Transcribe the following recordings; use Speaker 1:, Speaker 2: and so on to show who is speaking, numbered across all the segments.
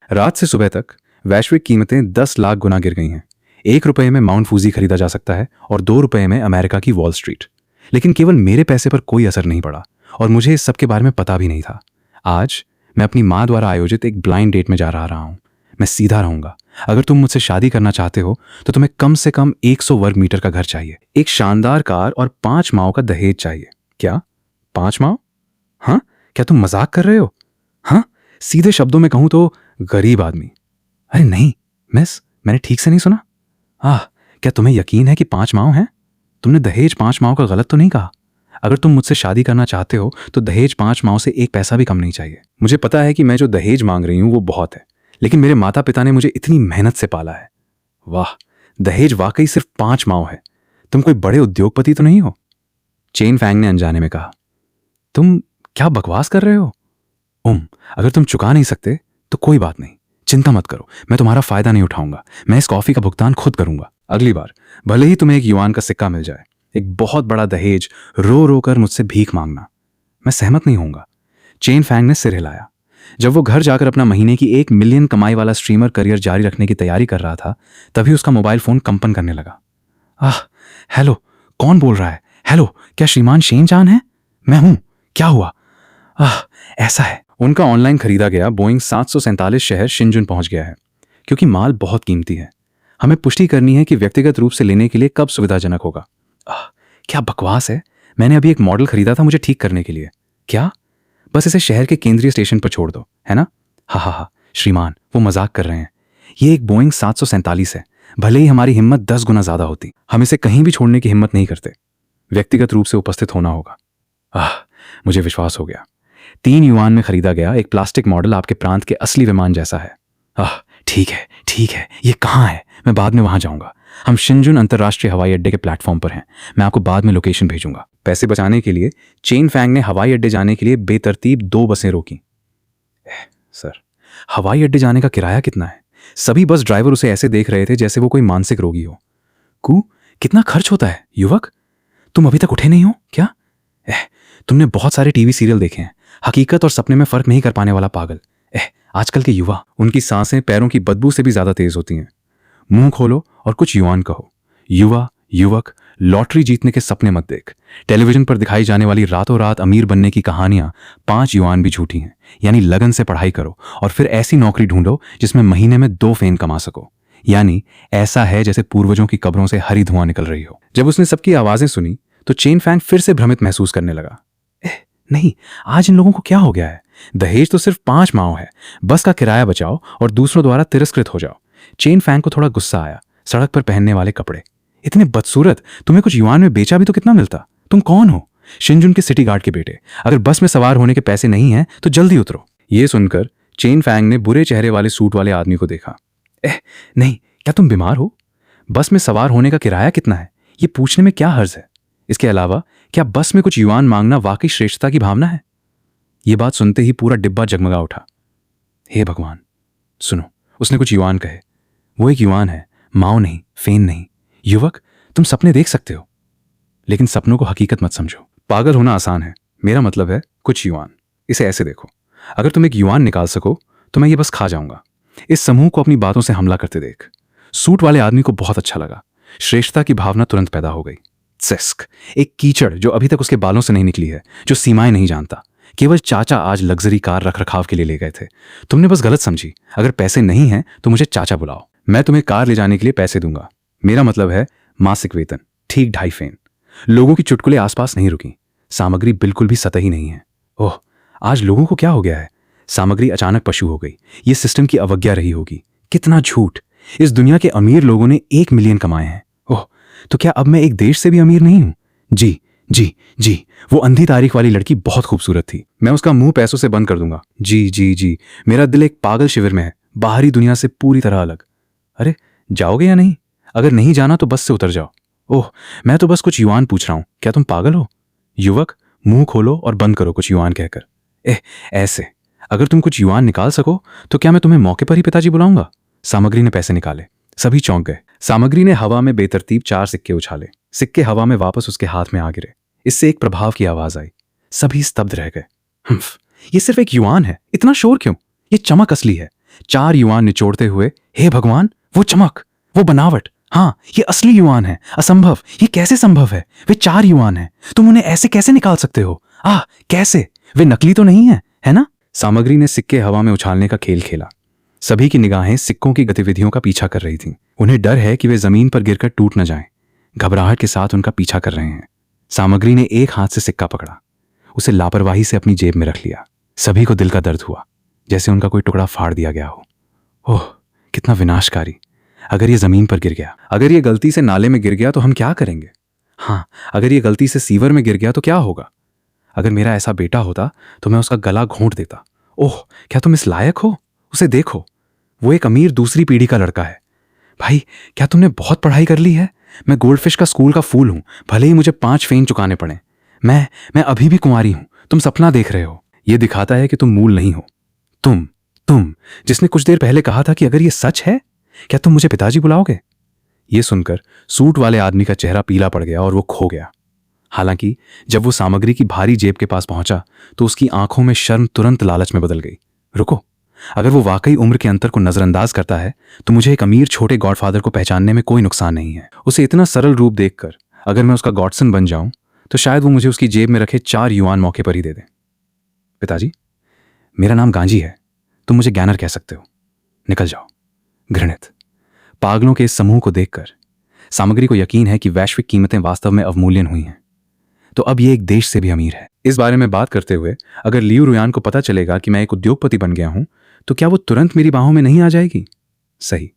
Speaker 1: रात से सुबह तक वैश्विक कीमतें 10 लाख गुना गिर गई हैं। 1 रुपये में माउंट फूजी खरीदा जा सकता है और 2 रुपये में अमेरिका की वॉल स्ट्रीट। लेकिन केवल मेरे पैसे पर कोई असर नहीं पड़ा और मुझे इस सब के बारे में पता भी नहीं था। आज मैं अपनी माँ द्वारा आयोजित एक ब्लाइंड डेट में जा रहा हूँ। मैं सीधा रहूंगा। अगर तुम मुझसे शादी करना चाहते हो तो तुम्हें कम से कम 100 वर्ग मीटर का घर चाहिए, एक शानदार कार और 5 माओ का दहेज चाहिए। क्या 5 माओ? हाँ, क्या तुम मजाक कर रहे हो? हाँ, सीधे शब्दों में कहूं तो गरीब आदमी। अरे नहीं मिस, मैंने ठीक से नहीं सुना। क्या तुम्हें यकीन है कि 5 माओ हैं? तुमने दहेज 5 माओ का गलत तो नहीं कहा? अगर तुम मुझसे शादी करना चाहते हो तो दहेज 5 माओ से एक पैसा भी कम नहीं चाहिए। मुझे पता है कि मैं जो दहेज मांग रही हूं वो बहुत है, लेकिन मेरे माता पिता ने मुझे इतनी मेहनत से पाला है। वाह, दहेज वाकई सिर्फ 5 माओ है। तुम कोई बड़े उद्योगपति तो नहीं हो? चेन फैंग ने अनजाने में कहा। तुम क्या बकवास कर रहे हो? अगर तुम चुका नहीं सकते तो कोई बात नहीं, चिंता मत करो, मैं तुम्हारा फायदा नहीं उठाऊंगा। मैं इस कॉफी का भुगतान खुद करूंगा। अगली बार भले ही तुम्हें 1 युआन का सिक्का मिल जाए, एक बहुत बड़ा दहेज रो रो कर मुझसे भीख मांगना, मैं सहमत नहीं होऊंगा। चेन फैंग ने सिर हिलाया। जब वो घर जाकर अपना महीने की 1 मिलियन कमाई वाला स्ट्रीमर करियर जारी रखने की तैयारी कर रहा था, तभी उसका मोबाइल फोन कंपन करने लगा। हेलो, कौन बोल रहा है? हेलो, क्या श्रीमान शेन चान है? मैं हूं, क्या हुआ? ऐसा है, उनका ऑनलाइन खरीदा गया बोइंग 747 शहर शिंजुन पहुंच गया है। क्योंकि माल बहुत कीमती है, हमें पुष्टि करनी है कि व्यक्तिगत रूप से लेने के लिए कब सुविधाजनक होगा। क्या बकवास है, मैंने अभी एक मॉडल खरीदा था मुझे ठीक करने के लिए। क्या? बस इसे शहर के केंद्रीय स्टेशन पर छोड़ दो, है ना? हा, श्रीमान, वो मजाक कर रहे हैं। ये एक बोइंग 747 है, भले ही हमारी हिम्मत 10 गुना ज्यादा होती, हम इसे कहीं भी छोड़ने की हिम्मत नहीं करते। व्यक्तिगत रूप से उपस्थित होना होगा। मुझे विश्वास हो गया। 3 युआन में खरीदा गया एक प्लास्टिक मॉडल आपके प्रांत के असली विमान जैसा है। ठीक है, ये कहाँ है? मैं बाद में वहां जाऊंगा। हम शिंजुन अंतर्राष्ट्रीय हवाई अड्डे के प्लेटफॉर्म पर हैं। मैं आपको बाद में लोकेशन भेजूंगा। पैसे बचाने के लिए चेन फैंग ने हवाई अड्डे जाने के लिए बेतरतीब 2 बसें रोकी। सर, हवाई अड्डे जाने का किराया कितना है? सभी बस ड्राइवर उसे ऐसे देख रहे थे जैसे वो कोई मानसिक रोगी हो। कितना खर्च होता है युवक? तुम अभी तक उठे नहीं हो क्या? तुमने बहुत सारे टीवी सीरियल देखे हैं। हकीकत और सपने में फर्क नहीं कर पाने वाला पागल। आजकल के युवा, उनकी सांसें पैरों की बदबू से भी ज्यादा तेज होती हैं। मुंह खोलो और कुछ युआन कहो। युवक, लॉटरी जीतने के सपने मत देख। टेलीविजन पर दिखाई जाने वाली रातों रात अमीर बनने की कहानियां 5 युआन भी झूठी हैं। यानी लगन से पढ़ाई करो और फिर ऐसी नौकरी ढूंढो जिसमें महीने में 2 फेन कमा सको। यानी ऐसा है जैसे पूर्वजों की कब्रों से हरी धुआं निकल रही हो। जब उसने सबकी आवाजें सुनी तो चेन फैंग फिर से भ्रमित महसूस करने लगा। नहीं, आज इन लोगों को क्या हो गया है? दहेज तो सिर्फ 5 माओ है, बस का किराया बचाओ और दूसरों द्वारा तिरस्कृत हो जाओ। चेन फैंग को थोड़ा गुस्सा आया। सड़क पर पहनने वाले कपड़े इतने बदसूरत, तुम्हें कुछ युआन में बेचा भी तो कितना मिलता? तुम कौन हो? शिंजुन के सिटी गार्ड के बेटे। अगर बस में सवार होने के पैसे नहीं हैं तो जल्दी उतरो। यह सुनकर चेन फैंग ने बुरे चेहरे वाले सूट वाले आदमी को देखा। नहीं, क्या तुम बीमार हो? बस में सवार होने का किराया कितना है, ये पूछने में क्या हर्ज है? इसके अलावा क्या बस में कुछ युआन मांगना वाकई श्रेष्ठता की भावना है? यह बात सुनते ही पूरा डिब्बा जगमगा उठा। हे भगवान, सुनो, उसने कुछ युआन कहे। वो एक युआन है, माओ नहीं, फेन नहीं। युवक, तुम सपने देख सकते हो, लेकिन सपनों को हकीकत मत समझो। पागल होना आसान है, मेरा मतलब है कुछ युआन। इसे ऐसे देखो, अगर तुम एक युआन निकाल सको तो मैं ये बस खा जाऊंगा। इस समूह को अपनी बातों से हमला करते देख। सूट वाले आदमी को बहुत अच्छा लगा। श्रेष्ठता की भावना तुरंत पैदा हो गई। सिस्क, एक कीचड़ जो अभी तक उसके बालों से नहीं निकली है, जो सीमाएं नहीं जानता। केवल चाचा आज लग्जरी कार रख रखाव के लिए ले गए थे। तुमने बस गलत समझी। अगर पैसे नहीं हैं तो मुझे चाचा बुलाओ, मैं तुम्हें कार ले जाने के लिए पैसे दूंगा। मेरा मतलब है मासिक वेतन, ठीक 2.5 फेन। लोगों की चुटकुले आसपास नहीं रुकी। सामग्री बिल्कुल भी सतही नहीं है। ओह, आज लोगों को क्या हो गया है? सामग्री अचानक पशु हो गई। ये सिस्टम की अवज्ञा रही होगी। कितना झूठ! इस दुनिया के अमीर लोगों ने 1 मिलियन कमाए हैं। ओह, तो क्या अब मैं एक देश से भी अमीर नहीं हूं? जी, वो अंधी तारीख वाली लड़की बहुत खूबसूरत थी। मैं उसका मुंह पैसों से बंद कर दूंगा। जी, मेरा दिल एक पागल शिविर में है, बाहरी दुनिया से पूरी तरह अलग। अरे, जाओगे या नहीं? अगर नहीं जाना तो बस से उतर जाओ। ओह, मैं तो बस कुछ युआन पूछ रहा हूं, क्या तुम पागल हो? युवक, मुंह खोलो और बंद करो कुछ युआन कहकर। ऐसे, अगर तुम कुछ युआन निकाल सको तो क्या मैं तुम्हें मौके पर ही पिताजी बुलाऊंगा? सामग्री ने पैसे निकाले। सभी चौंक गए। सामग्री ने हवा में बेतरतीब 4 सिक्के उछाले। सिक्के हवा में वापस उसके हाथ में आ गिरे। इससे एक प्रभाव की आवाज आई। सभी स्तब्ध रह गए। ये सिर्फ एक युआन है, इतना शोर क्यों? ये चमक असली है। 4 युआन निचोड़ते हुए, हे भगवान, वो चमक, वो बनावट, हाँ ये असली युआन है। असंभव, ये कैसे संभव है? वे 4 युआन हैं। तुम उन्हें ऐसे कैसे निकाल सकते हो? कैसे? वे नकली तो नहीं है ना? सामग्री ने सिक्के हवा में उछालने का खेल खेला। सभी की निगाहें सिक्कों की गतिविधियों का पीछा कर रही थीं। उन्हें डर है कि वे जमीन पर गिरकर टूट न जाएं। घबराहट के साथ उनका पीछा कर रहे हैं। सामग्री ने एक हाथ से सिक्का पकड़ा, उसे लापरवाही से अपनी जेब में रख लिया। सभी को दिल का दर्द हुआ, जैसे उनका कोई टुकड़ा फाड़ दिया गया हो। ओह, कितना विनाशकारी! अगर ये जमीन पर गिर गया, अगर ये गलती से नाले में गिर गया तो हम क्या करेंगे? हाँ, अगर ये गलती से सीवर में गिर गया तो क्या होगा? अगर मेरा ऐसा बेटा होता तो मैं उसका गला घोंट देता। ओह, क्या तुम इस लायक हो? उसे देखो, वो एक अमीर दूसरी पीढ़ी का लड़का है। भाई, क्या तुमने बहुत पढ़ाई कर ली है? मैं गोल्डफिश का स्कूल का फूल हूं, भले ही मुझे 5 फेन चुकाने पड़े। मैं अभी भी कुंवारी हूं। तुम सपना देख रहे हो। यह दिखाता है कि तुम मूल नहीं हो। तुम जिसने कुछ देर पहले कहा था कि अगर यह सच है, क्या तुम मुझे पिताजी बुलाओगे? यह सुनकर सूट वाले आदमी का चेहरा पीला पड़ गया और वो खो गया। हालांकि जब वो सामग्री की भारी जेब के पास पहुंचा तो उसकी आंखों में शर्म तुरंत लालच में बदल गई। रुको, अगर वो वाकई उम्र के अंतर को नजरअंदाज करता है तो मुझे एक अमीर छोटे गॉडफादर को पहचानने में कोई नुकसान नहीं है। उसे इतना सरल रूप देखकर अगर मैं उसका गॉडसन बन जाऊं तो शायद वो मुझे उसकी जेब में रखे 4 युआन मौके पर ही दे दे। पिताजी, मेरा नाम गांजी है, तुम मुझे ज्ञानर कह सकते हो। निकल जाओ। घृणित पागलों के इस समूह को देखकर सामग्री को यकीन है कि वैश्विक कीमतें वास्तव में अवमूल्यन हुई हैं। तो अब ये एक देश से भी अमीर है। इस बारे में बात करते हुए अगर लियू रुयान को पता चलेगा कि मैं एक उद्योगपति बन गया हूं तो क्या वो तुरंत मेरी बाहों में नहीं आ जाएगी? सही,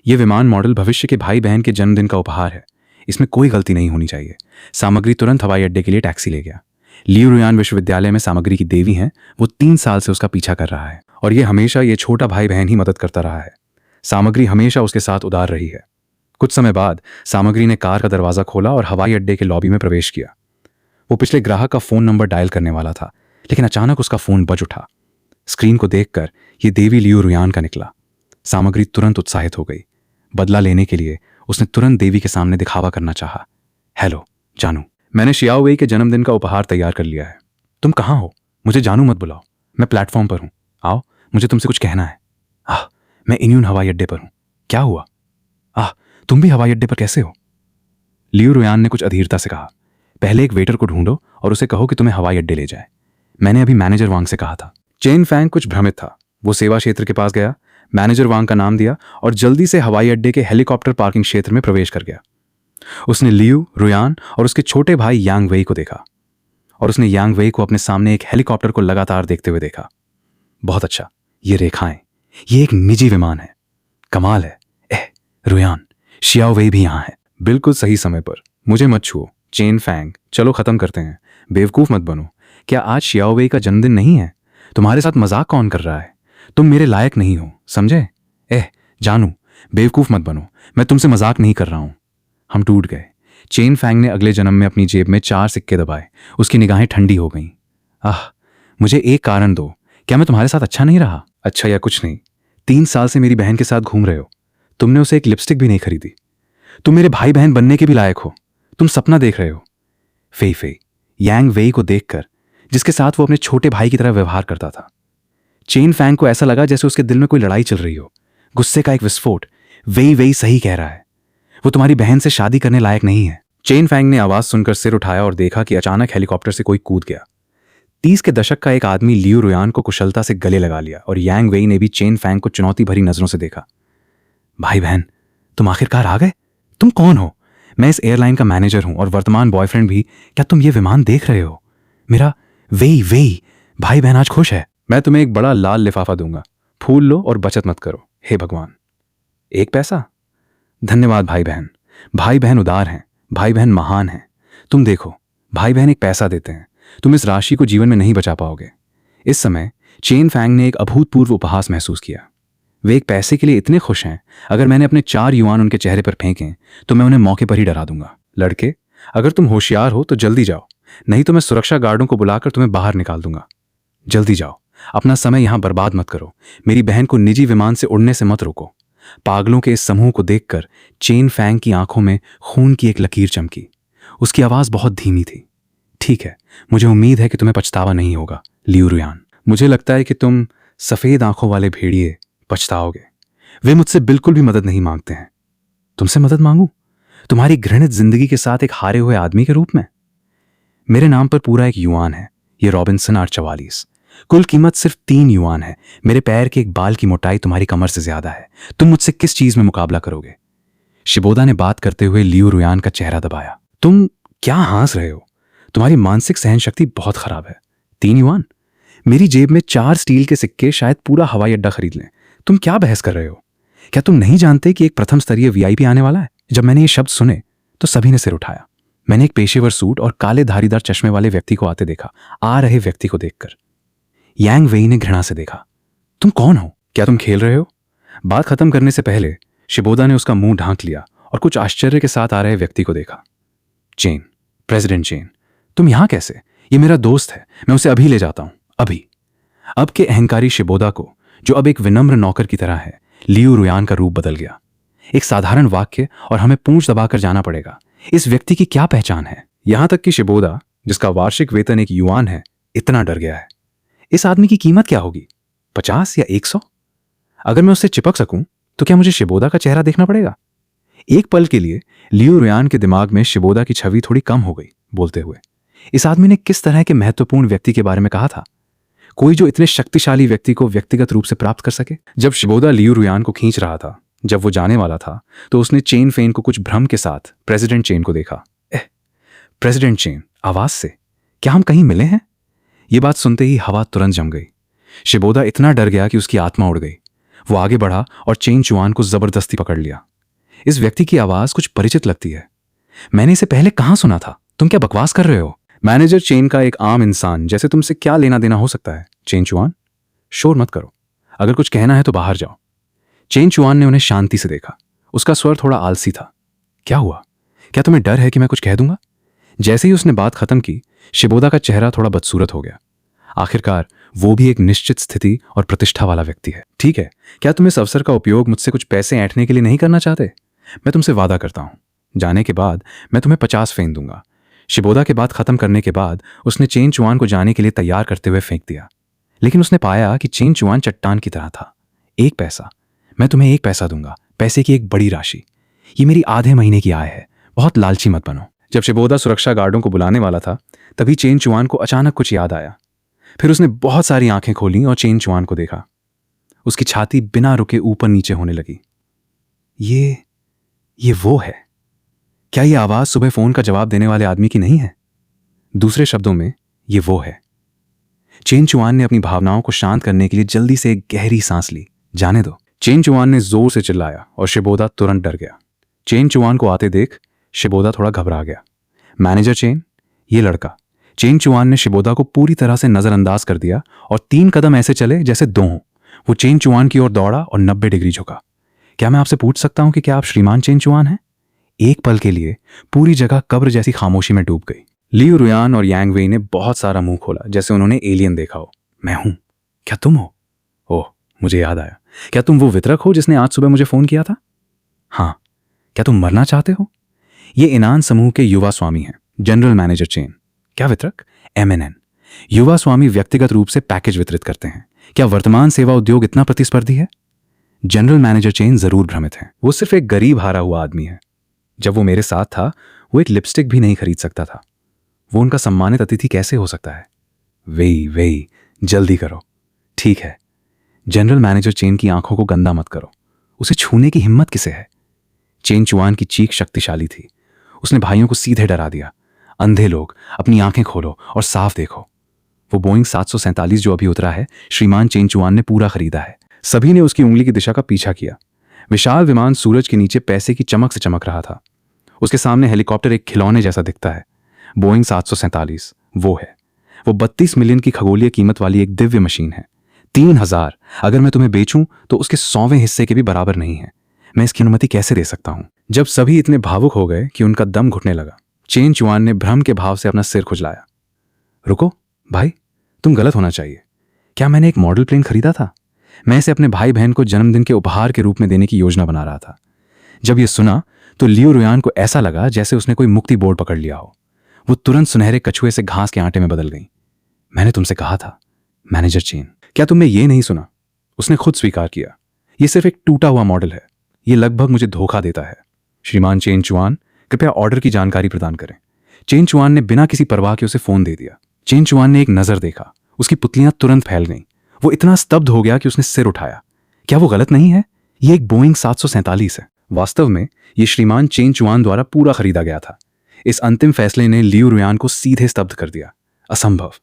Speaker 1: ये विमान मॉडल भविष्य के भाई बहन के जन्मदिन का उपहार है। इसमें कोई गलती नहीं होनी चाहिए। सामग्री तुरंत हवाई अड्डे के लिए टैक्सी ले गया। लियू रुयान विश्वविद्यालय में सामग्री की देवी हैं। वो 3 साल से उसका पीछा कर रहा है और ये हमेशा ये छोटा भाई बहन ही मदद करता रहा है। सामग्री हमेशा उसके साथ उदार रही है। कुछ समय बाद सामग्री ने कार का दरवाजा खोला और हवाई अड्डे के लॉबी में प्रवेश किया। वो पिछले ग्राहक का फोन नंबर डायल करने वाला था, लेकिन अचानक उसका फोन बज उठा। स्क्रीन को देखकर ये देवी लियू रुयान का निकला। सामग्री तुरंत उत्साहित हो गई। बदला लेने के लिए उसने तुरंत देवी के सामने दिखावा करना चाहा। हेलो जानू, मैंने शियाओ वेई के जन्मदिन का उपहार तैयार कर लिया है। तुम कहाँ हो? मुझे जानू मत बुलाओ, मैं प्लेटफॉर्म पर हूं। आओ, मुझे तुमसे कुछ कहना है। मैं इन्यून हवाई अड्डे पर हूं। क्या हुआ? तुम भी हवाई अड्डे पर कैसे हो? लियू रुयान ने कुछ अधीरता से कहा, पहले एक वेटर को ढूंढो और उसे कहो कि तुम्हें हवाई अड्डे ले जाए। मैंने अभी मैनेजर वांग से कहा था। चेन फैंग कुछ भ्रमित था। वो सेवा क्षेत्र के पास गया, मैनेजर वांग का नाम दिया और जल्दी से हवाई अड्डे के हेलीकॉप्टर पार्किंग क्षेत्र में प्रवेश कर गया। उसने लियू रुयान और उसके छोटे भाई यांग वेई को देखा और उसने यांग वेई को अपने सामने एक हेलीकॉप्टर को लगातार देखते हुए देखा। बहुत अच्छा, ये रेखाएं, ये एक निजी विमान है। कमाल है। रुयान, शियाओ वेई भी यहां है। बिल्कुल सही समय पर। मुझे मत छुओ चेन फैंग, चलो खत्म करते हैं। बेवकूफ मत बनो। क्या आज शियाओ वेई का जन्मदिन नहीं है? तुम्हारे साथ मजाक कौन कर रहा है? तुम मेरे लायक नहीं हो, समझे? जानू, बेवकूफ मत बनो, मैं तुमसे मजाक नहीं कर रहा हूं। हम टूट गए। चेन फैंग ने अगले जन्म में अपनी जेब में 4 सिक्के दबाए। उसकी निगाहें ठंडी हो गईं। मुझे एक कारण दो, क्या मैं तुम्हारे साथ अच्छा नहीं रहा? अच्छा या कुछ नहीं। 3 साल से मेरी बहन के साथ घूम रहे हो। तुमने उसे एक लिपस्टिक भी नहीं खरीदी। तुम मेरे भाई बहन बनने के भी लायक हो। तुम सपना देख रहे हो। फेई फेई यांग वेई को देखकर, जिसके साथ वो अपने छोटे भाई की तरह व्यवहार करता था, चेन फैंग को ऐसा लगा जैसे उसके दिल में कोई लड़ाई चल रही हो। गुस्से का एक विस्फोट। वेई वेई सही कह रहा है, वो तुम्हारी बहन से शादी करने लायक नहीं है। चेन फैंग ने आवाज सुनकर सिर उठाया और देखा कि अचानक हेलीकॉप्टर से कोई कूद गया। 30 के दशक का एक आदमी लियू रुयान को कुशलता से गले लगा लिया और यांग वेई ने भी चेन फैंग को चुनौती भरी नजरों से देखा। भाई बहन, तुम आखिरकार आ गए। तुम कौन हो? मैं इस एयरलाइन का मैनेजर हूं और वर्तमान बॉयफ्रेंड भी। क्या तुम ये विमान देख रहे हो? मेरा वेई वेई भाई बहन आज खुश है। मैं तुम्हें एक बड़ा लाल लिफाफा दूंगा। फूल लो और बचत मत करो। हे भगवान, 1 पैसा? धन्यवाद भाई बहन। भाई बहन उदार हैं, भाई बहन महान हैं। तुम देखो, भाई बहन 1 पैसा देते हैं। तुम इस राशि को जीवन में नहीं बचा पाओगे। इस समय चेन फैंग ने एक अभूतपूर्व उपहास महसूस किया। वे 1 पैसे के लिए इतने खुश हैं, अगर मैंने अपने 4 युआन उनके चेहरे पर फेंके तो मैं उन्हें मौके पर ही डरा दूंगा। लड़के, अगर तुम होशियार हो तो जल्दी जाओ, नहीं तो मैं सुरक्षा गार्डों को बुलाकर तुम्हें बाहर निकाल दूंगा। जल्दी जाओ, अपना समय यहां बर्बाद मत करो। मेरी बहन को निजी विमान से उड़ने से मत रोको। पागलों के इस समूह को देखकर चेन फैंग की आंखों में खून की एक लकीर चमकी। उसकी आवाज बहुत धीमी थी। ठीक है, मुझे उम्मीद है कि तुम्हें पछतावा नहीं होगा लियू रुयान। मुझे लगता है कि तुम सफेद आंखों वाले भेड़िए पछताओगे। वे मुझसे बिल्कुल भी मदद नहीं मांगते हैं। तुमसे मदद मांगू? तुम्हारी घृणित जिंदगी के साथ एक हारे हुए आदमी के रूप में? मेरे नाम पर पूरा एक युआन है, ये रॉबिन्सन R44। कुल कीमत सिर्फ 3 युआन है। मेरे पैर के एक बाल की मोटाई तुम्हारी कमर से ज्यादा है। तुम मुझसे किस चीज में मुकाबला करोगे? शिबोदा ने बात करते हुए लियू रुयान का चेहरा दबाया। तुम क्या हंस रहे हो? तुम्हारी मानसिक सहन शक्ति बहुत खराब है। 3 युआन? मेरी जेब में 4 स्टील के सिक्के शायद पूरा हवाई अड्डा खरीद लें। तुम क्या बहस कर रहे हो? क्या तुम नहीं जानते कि एक प्रथम स्तरीय VIP आने वाला है? जब मैंने ये शब्द सुने तो सभी ने सिर उठाया। मैंने एक पेशेवर सूट और काले धारीदार चश्मे वाले व्यक्ति को आते देखा। आ रहे व्यक्ति को देखकर यांग वेई ने घृणा से देखा। तुम कौन हो? क्या तुम खेल रहे हो? बात खत्म करने से पहले शिबोदा ने उसका मुंह ढांक लिया और कुछ आश्चर्य के साथ आ रहे व्यक्ति को देखा। चेन, प्रेसिडेंट चेन, तुम यहां कैसे? ये मेरा दोस्त है, मैं उसे अभी ले जाता हूं, अभी। अब के अहंकारी शिबोदा को, जो अब एक विनम्र नौकर की तरह है, लियू रुयान का रूप बदल गया। एक साधारण वाक्य और हमें पूंछ दबाकर जाना पड़ेगा। इस व्यक्ति की क्या पहचान है? यहां तक कि शिबोदा, जिसका वार्षिक वेतन 1 युआन है, इतना डर गया है। इस आदमी की कीमत क्या होगी? 50 या 100? अगर मैं उससे चिपक सकूं तो क्या मुझे शिबोदा का चेहरा देखना पड़ेगा? एक पल के लिए लियू रुयान के दिमाग में शिबोदा की छवि थोड़ी कम हो गई। बोलते हुए, इस आदमी ने किस तरह के महत्वपूर्ण व्यक्ति के बारे में कहा था? कोई जो इतने शक्तिशाली व्यक्ति को व्यक्तिगत रूप से प्राप्त कर सके? जब शिबोदा लियू रुयान को खींच रहा था, जब वो जाने वाला था, तो उसने चेन फेन को कुछ भ्रम के साथ प्रेसिडेंट चेन को देखा। प्रेसिडेंट चेन, आवाज से, क्या हम कहीं मिले हैं? ये बात सुनते ही हवा तुरंत जम गई। शिबोदा इतना डर गया कि उसकी आत्मा उड़ गई। वो आगे बढ़ा और चेन चुआन को जबरदस्ती पकड़ लिया। इस व्यक्ति की आवाज कुछ परिचित लगती है। मैंने इसे पहले कहां सुना था? तुम क्या बकवास कर रहे हो? मैनेजर चेन का एक आम इंसान जैसे तुमसे क्या लेना देना हो सकता है? चेन चुआन, शोर मत करो। अगर कुछ कहना है तो बाहर जाओ। चेन चुआन ने उन्हें शांति से देखा। उसका स्वर थोड़ा आलसी था। क्या हुआ? क्या तुम्हें डर है कि मैं कुछ कह दूंगा? जैसे ही उसने बात खत्म की, शिबोदा का चेहरा थोड़ा बदसूरत हो गया। आखिरकार वो भी एक निश्चित स्थिति और प्रतिष्ठा वाला व्यक्ति है। ठीक है, क्या तुम इस अवसर का उपयोग मुझसे कुछ पैसे ऐंठने के लिए नहीं करना चाहते? मैं तुमसे वादा करता हूं, जाने के बाद मैं तुम्हें 50 फेन दूंगा। शिबोदा के बात खत्म करने के बाद उसने चेन चुआन को जाने के लिए तैयार करते हुए फेंक दिया। लेकिन उसने पाया कि चेन चुआन चट्टान की तरह था। 1 पैसा, मैं तुम्हें 1 पैसा दूंगा, पैसे की एक बड़ी राशि। ये मेरी आधे महीने की आय है, बहुत लालची मत बनो। जब शिबोदा सुरक्षा गार्डों को बुलाने वाला था, तभी चेन चुआन को अचानक कुछ याद आया। फिर उसने बहुत सारी आंखें खोली और चेन चुआन को देखा। उसकी छाती बिना रुके ऊपर नीचे होने लगी। ये वो है? क्या ये आवाज सुबह फोन का जवाब देने वाले आदमी की नहीं है? दूसरे शब्दों में, ये वो है। चेन चुआन ने अपनी भावनाओं को शांत करने के लिए जल्दी से एक गहरी सांस ली। जाने दो, चेन चुआन ने जोर से चिल्लाया और शिबोदा तुरंत डर गया। चेन चुआन को आते देख शिबोदा थोड़ा घबरा गया। मैनेजर चेन, ये लड़का। चेन चुआन ने शिबोदा को पूरी तरह से नजरअंदाज कर दिया और 3 कदम ऐसे चले जैसे 2 हों। वो चेन चुआन की ओर दौड़ा और 90 डिग्री झुका। क्या मैं आपसे पूछ सकता हूं कि क्या आप श्रीमान चेन चुआन हैं? एक पल के लिए पूरी जगह कब्र जैसी खामोशी में डूब गई। लियू रुयान और यांग वेई ने बहुत सारा मुंह खोला, जैसे उन्होंने एलियन देखा हो। मैं हूं? क्या तुम हो? ओह, मुझे याद आया। क्या तुम वो वितरक हो जिसने आज सुबह मुझे फोन किया था? हाँ। क्या तुम मरना चाहते हो? ये इनान समूह के युवा स्वामी हैं, जनरल मैनेजर चेन। क्या वितरक? MNN। युवा स्वामी व्यक्तिगत रूप से पैकेज वितरित करते हैं। क्या वर्तमान सेवा उद्योग इतना प्रतिस्पर्धी है? जनरल मैनेजर चेन जरूर भ्रमित हैं। वो सिर्फ एक गरीब हारा हुआ आदमी है। जब वो मेरे साथ था, वो एक लिपस्टिक भी नहीं खरीद सकता था। वो उनका सम्मानित अतिथि कैसे हो सकता है? वेई, जल्दी करो। ठीक है। जनरल मैनेजर चेन की आंखों को गंदा मत करो। उसे छूने की हिम्मत किसे है? चेन चुआन की चीख शक्तिशाली थी। उसने भाइयों को सीधे डरा दिया। अंधे लोग, अपनी आंखें खोलो और साफ देखो। वो बोइंग 747 जो अभी उतरा है, श्रीमान चेन चुआन ने पूरा खरीदा है। सभी ने उसकी उंगली की दिशा का पीछा किया। विशाल विमान सूरज के नीचे पैसे की चमक से चमक रहा था। उसके सामने हेलीकॉप्टर एक खिलौने जैसा दिखता है। बोइंग 747 वो है। वो 32 मिलियन की खगोलीय कीमत वाली एक दिव्य मशीन है। 3000 अगर मैं तुम्हें बेचूं तो उसके 100वें हिस्से के भी बराबर नहीं है। मैं इसकी अनुमति कैसे दे सकता हूं? जब सभी इतने भावुक हो गए कि उनका दम घुटने लगा, चेन चुआन ने भ्रम के भाव से अपना सिर खुजलाया। रुको भाई, तुम गलत होना चाहिए। क्या मैंने एक मॉडल प्लेन खरीदा था? मैं इसे अपने भाई बहन को जन्मदिन के उपहार के रूप में देने की योजना बना रहा था। जब यह सुना तो लियू रुयान को ऐसा लगा जैसे उसने कोई मुक्ति बोर्ड पकड़ लिया हो। वो तुरंत सुनहरे कछुए से घास के आटे में बदल गई। मैंने तुमसे कहा था, मैनेजर चेन। क्या तुमने ये नहीं सुना? उसने खुद स्वीकार किया। ये सिर्फ एक टूटा हुआ मॉडल है। ये लगभग मुझे धोखा देता है। श्रीमान चेन चुआन, कृपया ऑर्डर की जानकारी प्रदान करें। चेन चुआन ने बिना किसी परवाह के उसे फोन दे दिया। चेन चुआन ने एक नजर देखा, उसकी पुतलियां तुरंत फैल गईं। वो इतना स्तब्ध हो गया कि उसने सिर उठाया। क्या वो गलत नहीं है? ये एक बोइंग 747 है। वास्तव में ये श्रीमान चेन चुआन द्वारा पूरा खरीदा गया था। इस अंतिम फैसले ने लियू रुयान को सीधे स्तब्ध कर दिया। असंभव।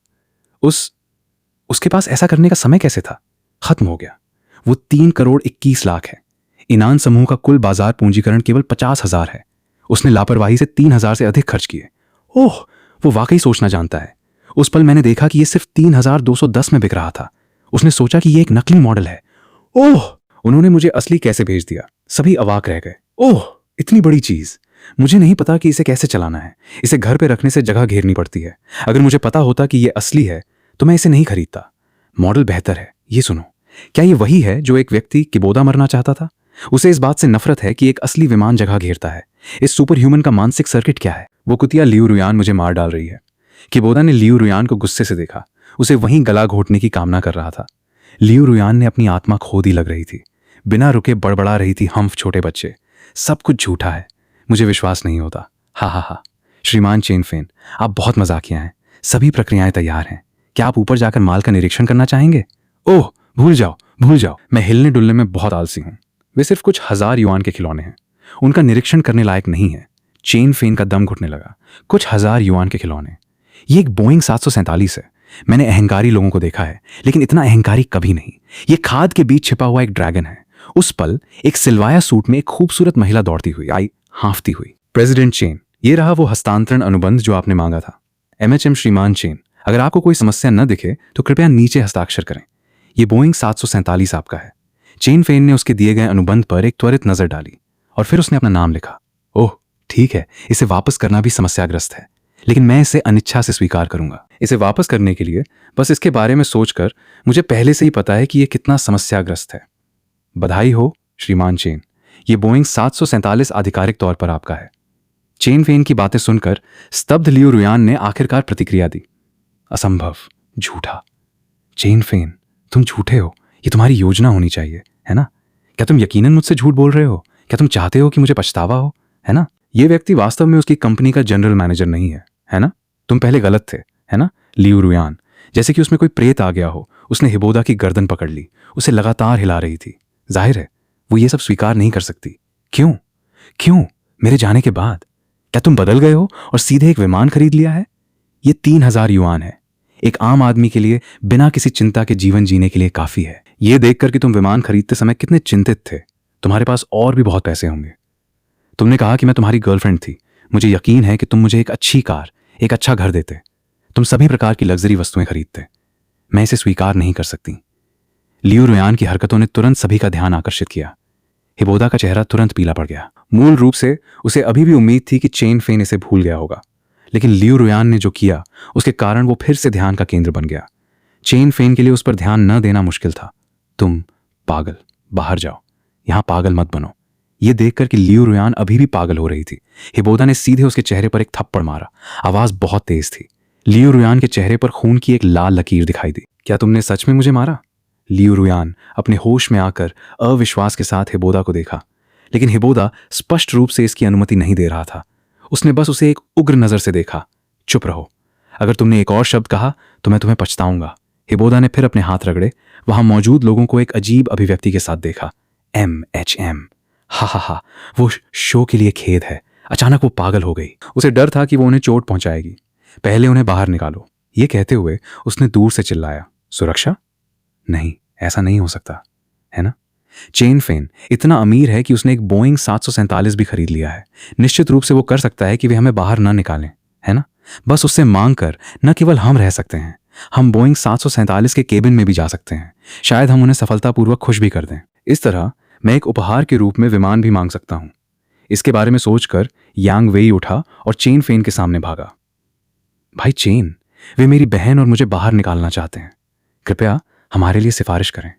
Speaker 1: उसके पास ऐसा करने का समय कैसे था? खत्म हो गया। वो 3 करोड़ 21 लाख है। इनान समूह का कुल बाजार पूंजीकरण केवल 50,000 है। उसने लापरवाही से 3,000 से अधिक खर्च किए। ओह, वो वाकई सोचना जानता है। उस पल मैंने देखा कि ये सिर्फ 3,210 में बिक रहा था। उसने सोचा कि ये एक नकली मॉडल है। ओह, उन्होंने मुझे असली कैसे भेज दिया। सभी अवाक रह गए। ओह, इतनी बड़ी चीज। मुझे नहीं पता कि इसे कैसे चलाना है। इसे घर पे रखने से जगह घेरनी पड़ती है। अगर मुझे पता होता कि ये असली है तो मैं इसे नहीं खरीदता। मॉडल बेहतर है। ये सुनो, क्या ये वही है जो एक व्यक्ति किबोदा मरना चाहता था? उसे इस बात से नफरत है कि एक असली विमान जगह घेरता है। इस सुपर ह्यूमन का मानसिक सर्किट क्या है? वो कुतिया लियू रुयान मुझे मार डाल रही है। किबोदा ने लियू रुयान को गुस्से से देखा। उसे वहीं गला घोटने की कामना कर रहा था। लियू रुयान ने अपनी आत्मा खो दी लग रही थी। बिना रुके बड़बड़ा रही थी, हम्फ छोटे बच्चे। सब कुछ झूठा है। मुझे विश्वास नहीं होता। हा हा हा। श्रीमान चेन फेन, आप बहुत मजाकिया हैं। सभी प्रक्रियाएं तैयार हैं। क्या आप ऊपर जाकर माल का निरीक्षण करना चाहेंगे? ओह, भूल जाओ भूल जाओ। मैं हिलने डुलने में बहुत आलसी हूं। वे सिर्फ कुछ 1000 युआन के खिलौने हैं। उनका निरीक्षण करने लायक नहीं है। चेन फेन का दम घुटने लगा। कुछ 1000 युआन के खिलौने? ये एक बोइंग 747 है। मैंने अहंकारी लोगों को देखा है, लेकिन इतना अहंकारी कभी नहीं। ये खाद के बीच छिपा हुआ एक ड्रैगन है। उस पल एक सिलवाया सूट में एक खूबसूरत महिला दौड़ती हुई आई, हांफती हुई। प्रेसिडेंट चेन, ये रहा वो हस्तांतरण अनुबंध जो आपने मांगा था। MHM श्रीमान चेन, अगर आपको कोई समस्या न दिखे तो कृपया नीचे हस्ताक्षर करें। ये बोइंग 747 आपका है। चेन फेन ने उसके दिए गए अनुबंध पर एक त्वरित नजर डाली और फिर उसने अपना नाम लिखा। ओह, ठीक है, इसे वापस करना भी समस्याग्रस्त है, लेकिन मैं इसे अनिच्छा से स्वीकार करूंगा। इसे वापस करने के लिए बस इसके बारे में सोचकर मुझे पहले से ही पता है कि यह कितना समस्याग्रस्त है। बधाई हो श्रीमान चेन, ये बोइंग 747 आधिकारिक तौर पर आपका है। चेन फेन की बातें सुनकर स्तब्ध लियू रुयान ने आखिरकार प्रतिक्रिया दी। असंभव, झूठा। चेन फेन, तुम झूठे हो। ये तुम्हारी योजना होनी चाहिए, है ना? क्या तुम यकीनन मुझसे झूठ बोल रहे हो? क्या तुम चाहते हो कि मुझे पछतावा हो, है ना? ये व्यक्ति वास्तव में उसकी कंपनी का जनरल मैनेजर नहीं है ना? तुम पहले गलत थे, है ना लियू रुयान? जैसे कि उसमें कोई प्रेत आ गया हो। उसने हिबोदा की गर्दन पकड़ ली, उसे लगातार हिला रही थी। जाहिर है वो ये सब स्वीकार नहीं कर सकती। क्यों क्यों मेरे जाने के बाद? क्या तुम बदल गए हो और सीधे एक विमान खरीद लिया है? ये 3000 युआन है। एक आम आदमी के लिए बिना किसी चिंता के जीवन जीने के लिए काफी है। यह देखकर कि तुम विमान खरीदते समय कितने चिंतित थे। तुम्हारे पास और भी बहुत पैसे होंगे। तुमने कहा कि मैं तुम्हारी गर्लफ्रेंड थी। मुझे यकीन है कि तुम मुझे एक अच्छी कार, एक अच्छा घर देते। तुम सभी प्रकार की लग्जरी वस्तुएं खरीदते। मैं इसे स्वीकार नहीं कर सकती। लियू रुयान की हरकतों ने तुरंत सभी का ध्यान आकर्षित किया। हिबोदा का चेहरा तुरंत पीला पड़ गया। मूल रूप से उसे अभी भी उम्मीद थी कि चेन फेन इसे भूल गया होगा, लेकिन लियू रुयान ने जो किया उसके कारण वो फिर से ध्यान का केंद्र बन गया। चेन फेन के लिए उस पर ध्यान न देना मुश्किल था। तुम पागल, बाहर जाओ, यहां पागल मत बनो। ये देखकर कि लियू रुयान अभी भी पागल हो रही थी, हिबोदा ने सीधे उसके चेहरे पर एक थप्पड़ मारा। आवाज बहुत तेज थी। लियू रुयान के चेहरे पर खून की एक लाल लकीर दिखाई दी। क्या तुमने सच में मुझे मारा? लियू रुयान अपने होश में आकर अविश्वास के साथ हिबोदा को देखा, लेकिन हिबोदा स्पष्ट रूप से इसकी अनुमति नहीं दे रहा था। उसने बस उसे एक उग्र नजर से देखा। चुप रहो, अगर तुमने एक और शब्द कहा तो मैं तुम्हें पछताऊंगा। हिबोदा ने फिर अपने हाथ रगड़े। वहां मौजूद लोगों को एक अजीब अभिव्यक्ति के साथ देखा। MHM, हा हा हा, वो शो के लिए खेद है। अचानक वो पागल हो गई। उसे डर था कि वो उन्हें चोट पहुंचाएगी। पहले उन्हें बाहर निकालो। ये कहते हुए उसने दूर से चिल्लाया, सुरक्षा? नहीं, ऐसा नहीं हो सकता, है ना? चेन फेन इतना अमीर है कि उसने एक बोइंग 747 भी खरीद लिया है। निश्चित रूप से वो कर सकता है कि वे हमें बाहर न निकालें, है ना? बस उससे मांग कर न केवल हम रह सकते हैं, हम बोइंग 747 के केबिन में भी जा सकते हैं। शायद हम उन्हें सफलतापूर्वक खुश भी कर दें। इस तरह मैं एक उपहार के रूप में विमान भी मांग सकता हूं। इसके बारे में सोचकर यांग वेई उठा और चेन फेन के सामने भागा। भाई चेन, वे मेरी बहन और मुझे बाहर निकालना चाहते हैं। कृपया हमारे लिए सिफारिश करें।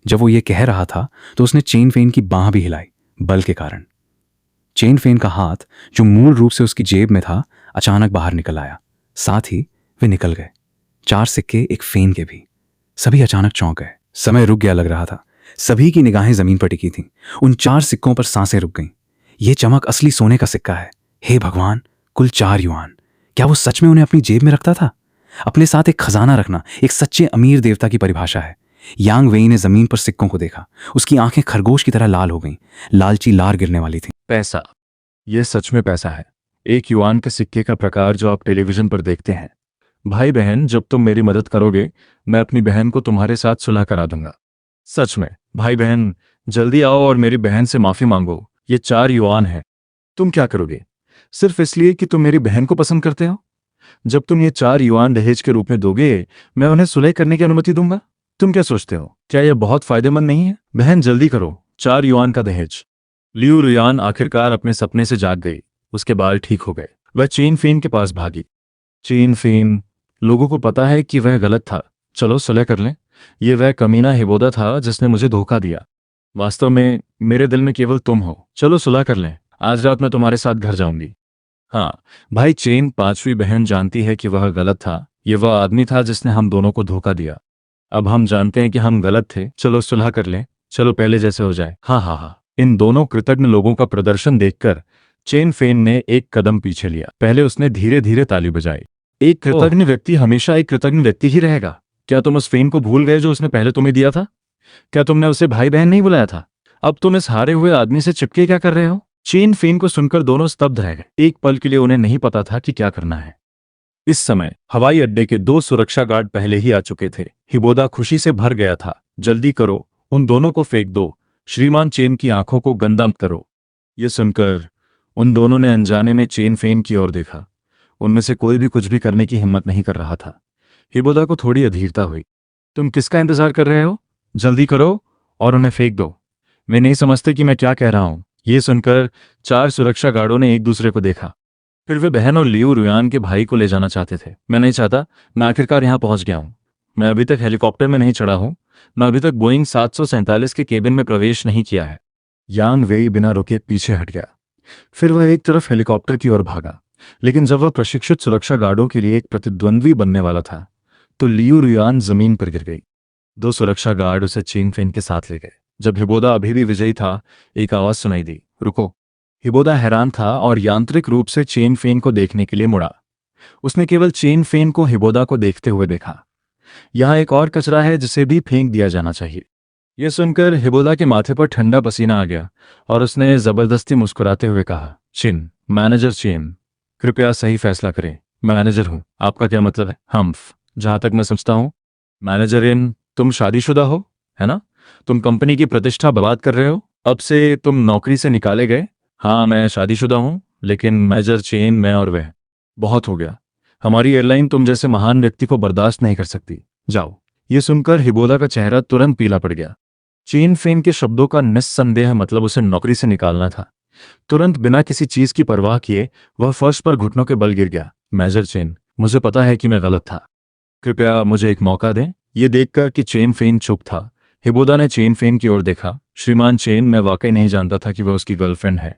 Speaker 1: जब वो ये कह रहा था तो उसने चेन फेन की बांह भी हिलाई, बल के कारण। चेन फेन का हाथ, जो मूल रूप से उसकी जेब में था, अचानक बाहर निकल आया। साथ ही वे निकल गए, 4 सिक्के, एक फेन के भी। सभी अचानक चौंक गए। समय रुक गया लग रहा था। सभी की निगाहें जमीन पर टिकी थीं। उन 4 सिक्कों पर सांसें रुक गईं। यह चमक असली सोने का सिक्का है। हे भगवान, कुल 4 युआन। क्या वो सच में उन्हें अपनी जेब में रखता था? अपने साथ एक खजाना रखना एक सच्चे अमीर देवता की परिभाषा है। यांग वेई ने जमीन पर सिक्कों को देखा। उसकी आंखें खरगोश की तरह लाल हो गईं। लालची लार गिरने वाली थी।
Speaker 2: पैसा, यह सच में पैसा है। 1 युआन के सिक्के का प्रकार जो आप टेलीविजन पर देखते हैं। भाई बहन, जब तुम मेरी मदद करोगे मैं अपनी बहन को तुम्हारे साथ सुलह करा दूंगा। सच में भाई बहन, जल्दी आओ और मेरी बहन से माफी मांगो। ये 4 युआन है। तुम क्या करोगे? सिर्फ इसलिए कि तुम मेरी बहन को पसंद करते हो? जब तुम ये 4 युआन दहेज के रूप में दोगे, मैं उन्हें सुलह करने की अनुमति दूंगा। तुम क्या सोचते हो, क्या यह बहुत फायदेमंद नहीं है? बहन जल्दी करो, 4 युआन का दहेज। लियू रुयान आखिरकार अपने सपने से जाग गई। उसके बाल ठीक हो गए। वह चेन फेन के पास भागी। चेन फेन, लोगों को पता है कि वह गलत था। चलो सुलह कर लें। यह वह कमीना हिबोदा था जिसने मुझे धोखा दिया। वास्तव में मेरे दिल में केवल तुम हो। चलो सुलह कर लें। आज रात मैं तुम्हारे साथ घर जाऊंगी। हाँ भाई, चेन 5वीं बहन जानती है कि वह गलत था। ये वह आदमी था जिसने हम दोनों को धोखा दिया। अब हम जानते हैं कि हम गलत थे। चलो सुलह कर लें। चलो पहले जैसे हो जाए। हाँ हाँ हाँ। इन दोनों कृतज्ञ लोगों का प्रदर्शन देखकर चेन फेन ने एक कदम पीछे लिया। पहले उसने धीरे धीरे ताली बजाई। एक कृतज्ञ व्यक्ति हमेशा एक कृतज्ञ व्यक्ति ही रहेगा। क्या तुम उस फेन को भूल गए जो उसने पहले तुम्हें दिया था? क्या तुमने उसे भाई बहन नहीं बुलाया था? अब तुम इस हारे हुए आदमी से चिपके क्या कर रहे हो? चेन फेन को सुनकर दोनों स्तब्ध रह गए। एक पल के लिए उन्हें नहीं पता था कि क्या करना है। इस समय हवाई अड्डे के 2 सुरक्षा गार्ड पहले ही आ चुके थे। हिबोदा खुशी से भर गया था। जल्दी करो, उन दोनों को फेंक दो। श्रीमान चेन की आंखों को गंदा मत करो। यह सुनकर उन दोनों ने अनजाने में चेन फेन की ओर देखा। उनमें से कोई भी कुछ भी करने की हिम्मत नहीं कर रहा था। हिबोदा को थोड़ी अधीरता हुई। तुम किसका इंतजार कर रहे हो? जल्दी करो और उन्हें फेंक दो। वे नहीं समझते कि मैं क्या कह रहा हूं। यह सुनकर 4 सुरक्षा गार्डों ने एक दूसरे को देखा। फिर वे बहन और लियू रुयान के भाई को ले जाना चाहते थे। मैं नहीं चाहता। मैं आखिरकार यहां पहुंच गया हूं। मैं अभी तक हेलीकॉप्टर में नहीं चढ़ा हूं। मैं अभी तक बोइंग 747 के केबिन में प्रवेश नहीं किया है। यांग वेई बिना रुके पीछे हट गया। फिर वह एक तरफ हेलीकॉप्टर की ओर भागा। लेकिन जब वह प्रशिक्षित सुरक्षा गार्डों के लिए एक प्रतिद्वंद्वी बनने वाला था तो लियू रुयान जमीन पर गिर गई। 2 सुरक्षा गार्ड उसे चेन फेन के साथ ले गए। जब हिबोदा अभी भी विजयी था, एक आवाज सुनाई दी, रुको। हिबोदा हैरान था और यांत्रिक रूप से चेन फेन को देखने के लिए मुड़ा। उसने केवल चेन फेन को हिबोदा को देखते हुए देखा। यहां एक और कचरा है जिसे भी फेंक दिया जाना चाहिए। यह सुनकर हिबोदा के माथे पर ठंडा पसीना आ गया और उसने जबरदस्ती मुस्कुराते हुए कहा, चिन, मैनेजर चेन, कृपया सही फैसला करें। मैनेजर हूं। आपका क्या मतलब है? हम्फ, जहां तक मैं समझता हूं। मैनेजर इन, तुम शादीशुदा हो, है ना? तुम कंपनी की प्रतिष्ठा बर्बाद कर रहे हो। अब से तुम नौकरी से निकाले गए। हाँ, मैं शादीशुदा हूं, लेकिन मैनेजर चेन, मैं और वह। बहुत हो गया। हमारी एयरलाइन तुम जैसे महान व्यक्ति को बर्दाश्त नहीं कर सकती। जाओ। यह सुनकर हिबोदा का चेहरा तुरंत पीला पड़ गया। चेन फेन के शब्दों का निस्संदेह मतलब उसे नौकरी से निकालना था। तुरंत बिना किसी चीज की परवाह किए वह फर्श पर घुटनों के बल गिर गया। मेजर चेन, मुझे पता है कि मैं गलत था। कृपया मुझे एक मौका दें। यह देखकर कि चेन फेन चुप था, हिबोदा ने चेन फेन की ओर देखा। श्रीमान चेन, मैं वाकई नहीं जानता था कि वह उसकी गर्लफ्रेंड है।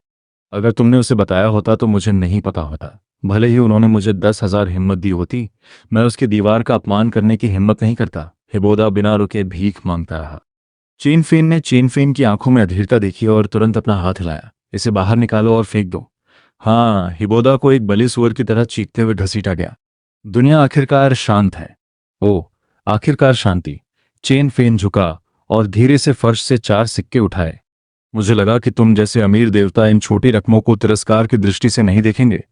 Speaker 2: अगर तुमने उसे बताया होता तो मुझे नहीं पता होता। भले ही उन्होंने मुझे 10,000 हिम्मत दी होती, मैं उसकी दीवार का अपमान करने की हिम्मत नहीं करता। हिबोदा बिना रुके भीख मांगता रहा। चेन फेन ने चेन फेन की आंखों में अधीरता देखी और तुरंत अपना हाथ हिलाया। इसे बाहर निकालो और फेंक दो। हाँ, हिबोदा को एक बलि सुअर की तरह चीखते हुए घसीटा गया। दुनिया आखिरकार शांत है। ओ, आखिरकार शांति। चेन फेन झुका और धीरे से फर्श से 4 सिक्के उठाए। मुझे लगा कि तुम जैसे अमीर देवता इन छोटी रकमों को तिरस्कार की दृष्टि से नहीं देखेंगे।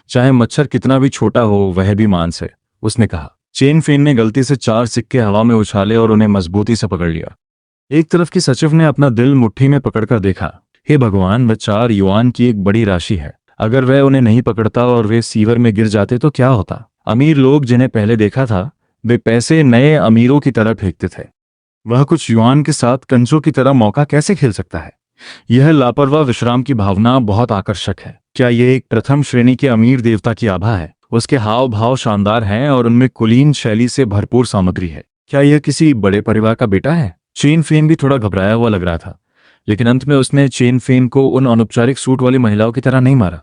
Speaker 2: चाहे मच्छर कितना भी छोटा हो, वह भी मांस है, उसने कहा। चेन फेन ने गलती से 4 सिक्के हवा में उछाले और उन्हें मजबूती से पकड़ लिया। एक तरफ की सचिव ने अपना दिल मुट्ठी में पकड़कर देखा। हे भगवान, वह 4 युआन की एक बड़ी राशि है। अगर वह उन्हें नहीं पकड़ता और वे सीवर में गिर जाते तो क्या होता? अमीर लोग जिन्हें पहले देखा था, वे पैसे नए अमीरों की तरह फेंकते थे। वह कुछ युआन के साथ कंजों की तरह मौका कैसे खेल सकता है? यह लापरवाह विश्राम की भावना बहुत आकर्षक है। क्या यह एक प्रथम श्रेणी के अमीर देवता की आभा है? उसके हाव भाव शानदार हैं और उनमें कुलीन शैली से भरपूर सामग्री है। क्या यह किसी बड़े परिवार का बेटा है? चेन फेन भी थोड़ा घबराया हुआ लग रहा था, लेकिन अंत में उसने चेन फेन को उन अनौपचारिक सूट वाली महिलाओं की तरह नहीं मारा।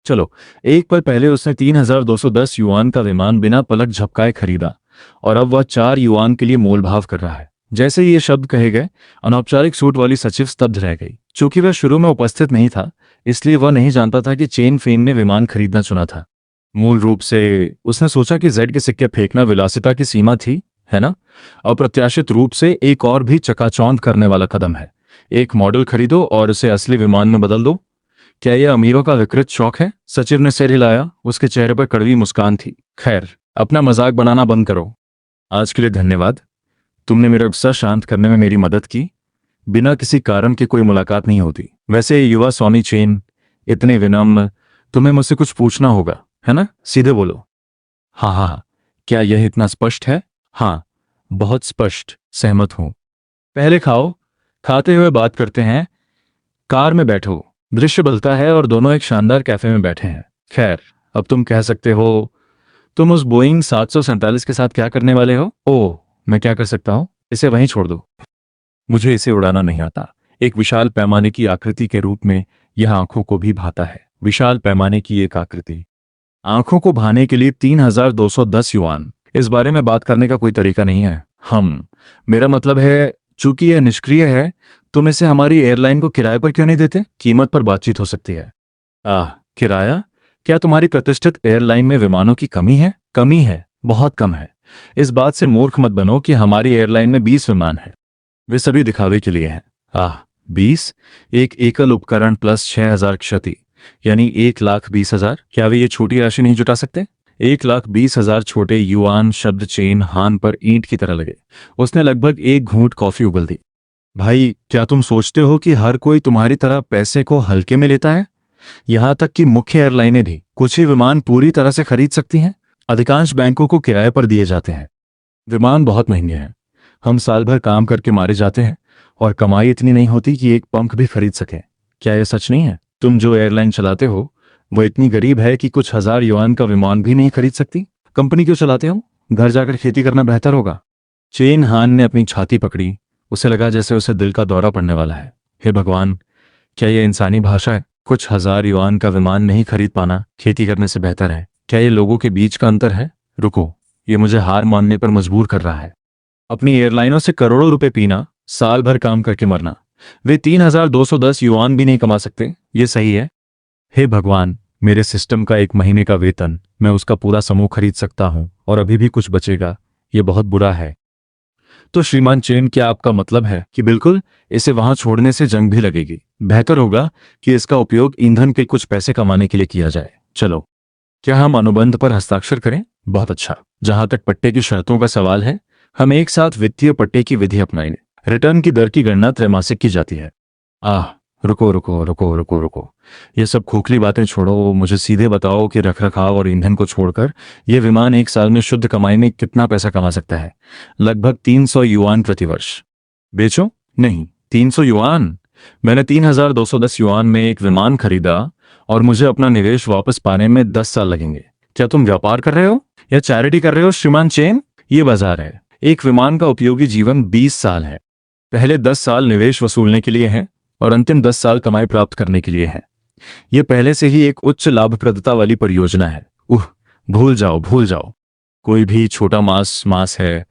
Speaker 2: चलो, एक पल पहले उसने 3,210 युआन का विमान बिना पलक झपकाए खरीदा और अब वह 4 युआन के लिए मोलभाव कर रहा है। जैसे ही ये शब्द कहे गए, अनौपचारिक सूट वाली सचिव स्तब्ध रह गई। चूंकि वह शुरू में उपस्थित नहीं था, इसलिए वह नहीं जानता था कि चेन फेन ने विमान खरीदना चुना था। मूल रूप से उसने सोचा कि जेड के सिक्के फेंकना विलासिता की सीमा थी, है ना? अप्रत्याशित रूप से एक और भी चकाचौंध करने वाला कदम है। एक मॉडल खरीदो और उसे असली विमान में बदल दो। क्या यह अमीरों का विकृत शौक है? सचिव ने सिर हिलाया। उसके चेहरे पर कड़वी मुस्कान थी। खैर, अपना मजाक बनाना बंद करो। आज के लिए धन्यवाद। तुमने मेरा गुस्सा शांत करने में मेरी मदद की। बिना किसी कारण के कोई मुलाकात नहीं होती। वैसे युवा स्वामी चेन, इतने विनम्र, तुम्हें मुझसे कुछ पूछना होगा, है ना? सीधे बोलो। हाँ हाँ, क्या यह इतना स्पष्ट है? हाँ, बहुत स्पष्ट। सहमत हूं। पहले खाओ, खाते हुए बात करते हैं। कार में बैठो। दृश्य बदलता है और दोनों एक शानदार कैफे में बैठे हैं। खैर, अब तुम कह सकते हो, तुम उस बोइंग 747 के साथ क्या करने वाले हो? ओह, मैं क्या कर सकता हूं? इसे वहीं छोड़ दो। मुझे इसे उड़ाना नहीं आता। एक विशाल पैमाने की आकृति के रूप में यह आंखों को भी भाता है। विशाल पैमाने की एक आकृति, आंखों को भाने के लिए 3210 युआन। इस बारे में बात करने का कोई तरीका नहीं है। मेरा मतलब है, चूंकि यह निष्क्रिय है, तुम इसे हमारी एयरलाइन को किराए पर क्यों नहीं देते? कीमत पर बातचीत हो सकती है। किराया? क्या तुम्हारी प्रतिष्ठित एयरलाइन में विमानों की कमी है? कमी है, बहुत कम है। इस बात से मूर्ख मत बनो कि हमारी एयरलाइन में 20 विमान हैं। वे सभी दिखावे के लिए हैं। 20? एक एकल उपकरण प्लस 6000 क्षति, यानी 1,20,000। क्या वे ये छोटी राशि नहीं जुटा सकते? 1,20,000 छोटे युआन शब्द चेन हान पर ईंट की तरह लगे। उसने लगभग एक घूंट कॉफी उगल दी। भाई, क्या तुम सोचते हो कि हर कोई तुम्हारी तरह पैसे को हल्के में लेता है? यहां तक कि मुख्य एयरलाइनें भी कुछ ही विमान पूरी तरह से खरीद सकती हैं। अधिकांश बैंकों को किराए पर दिए जाते हैं। विमान बहुत महंगे हैं। हम साल भर काम करके मारे जाते हैं और कमाई इतनी नहीं होती कि एक पंख भी खरीद सके। क्या यह सच नहीं है? तुम जो एयरलाइन चलाते हो वो इतनी गरीब है कि कुछ हजार युआन का विमान भी नहीं खरीद सकती। कंपनी क्यों चलाते हो? घर जाकर खेती करना बेहतर होगा। चेन हान ने अपनी छाती पकड़ी। उसे लगा जैसे उसे दिल का दौरा पड़ने वाला है। हे भगवान, क्या यह इंसानी भाषा है? कुछ हजार युआन का विमान नहीं खरीद पाना खेती करने से बेहतर है। क्या ये लोगों के बीच का अंतर है? रुको, ये मुझे हार मानने पर मजबूर कर रहा है। अपनी एयरलाइनों से करोड़ों रुपए पीना, साल भर काम करके मरना। वे 3210 युआन भी नहीं कमा सकते। ये सही है? हे भगवान, मेरे सिस्टम का एक महीने का वेतन, मैं उसका पूरा समूह खरीद सकता हूं और अभी भी कुछ बचेगा। ये बहुत बुरा है। तो श्रीमान चेन, क्या आपका मतलब है कि बिल्कुल इसे वहां छोड़ने से जंग भी लगेगी? बेहतर होगा कि इसका उपयोग ईंधन के कुछ पैसे कमाने के लिए किया जाए। चलो, क्या हम अनुबंध पर हस्ताक्षर करें? बहुत अच्छा। जहां तक पट्टे की शर्तों का सवाल है, हम एक साथ वित्तीय पट्टे की विधि अपनाएंगे। रिटर्न की दर की गणना त्रैमासिक की जाती है। रुको रुको रुको रुको रुको, ये सब खोखली बातें छोड़ो। मुझे सीधे बताओ कि रखरखाव और ईंधन को छोड़कर यह विमान एक साल में शुद्ध कमाई में कितना पैसा कमा सकता है? लगभग 300 युआन प्रति वर्ष। बेचो? नहीं, 300 युआन? मैंने 3210 युआन में एक विमान खरीदा और मुझे अपना निवेश वापस पाने में 10 साल लगेंगे। क्या तुम व्यापार कर रहे हो या चैरिटी कर रहे हो श्रीमान चेन? ये बाजार है। एक विमान का उपयोगी जीवन 20 साल है। पहले 10 साल निवेश वसूलने के लिए हैं और अंतिम 10 साल कमाई प्राप्त करने के लिए है। यह पहले से ही एक उच्च लाभप्रदता वाली परियोजना है। भूल जाओ। कोई भी छोटा मास है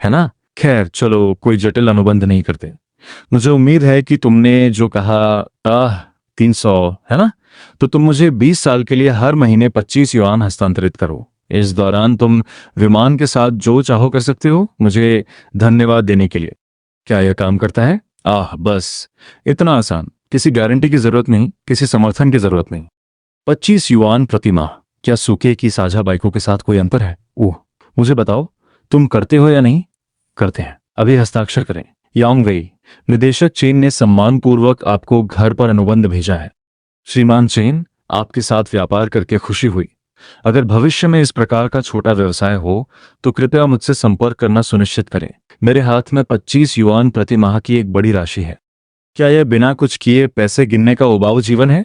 Speaker 2: ना? खैर, चलो, कोई जटिल अनुबंध नहीं करते। मुझे उम्मीद है कि तुमने जो कहा 300, है ना? तो तुम मुझे 20 साल के लिए हर महीने 25 युआन हस्तांतरित करो। इस दौरान तुम विमान के साथ जो चाहो कर सकते हो, मुझे धन्यवाद देने के लिए। क्या यह काम करता है? बस इतना आसान। किसी गारंटी की जरूरत नहीं, किसी समर्थन की जरूरत नहीं। 25 युआन प्रति माह। क्या सूखे की साझा बाइकों के साथ कोई अंतर है? मुझे बताओ, तुम करते हो या नहीं? करते हैं। अभी हस्ताक्षर करें। यांग वेई, निदेशक चेन ने सम्मानपूर्वक आपको घर पर अनुबंध भेजा है। श्रीमान चेन, आपके साथ व्यापार करके खुशी हुई। अगर भविष्य में इस प्रकार का छोटा व्यवसाय हो तो कृपया मुझसे संपर्क करना सुनिश्चित करें। मेरे हाथ में 25 युआन प्रति माह की एक बड़ी राशि है। क्या यह बिना कुछ किए पैसे गिनने का उबाऊ जीवन है?